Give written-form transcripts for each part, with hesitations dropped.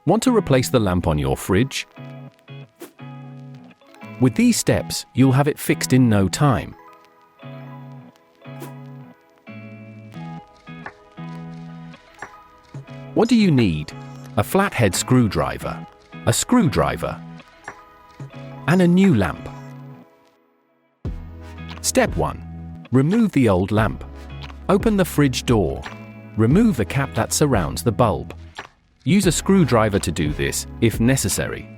Want to replace the lamp on your fridge? With these steps, you'll have it fixed in no time. What do you need? A flathead screwdriver, a screwdriver, and a new lamp. Step 1. Remove the old lamp. Open the fridge door. Remove the cap that surrounds the bulb. Use a screwdriver to do this, if necessary.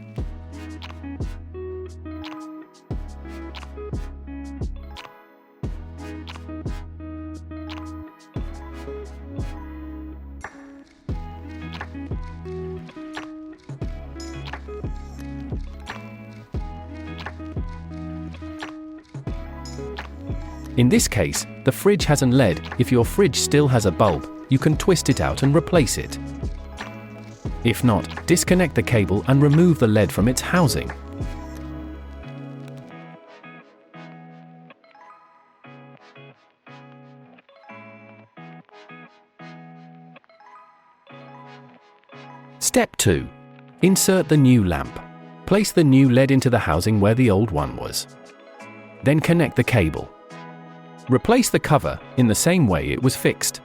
In this case, the fridge has an LED. If your fridge still has a bulb, you can twist it out and replace it. If not, disconnect the cable and remove the LED from its housing. Step 2. Insert the new lamp. Place the new LED into the housing where the old one was. Then connect the cable. Replace the cover in the same way it was fixed.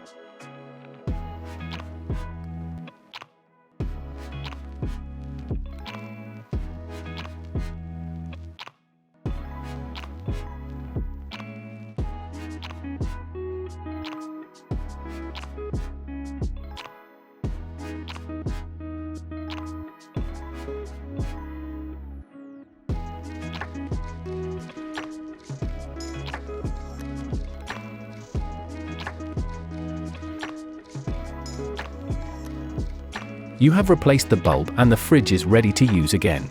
You have replaced the bulb and the fridge is ready to use again.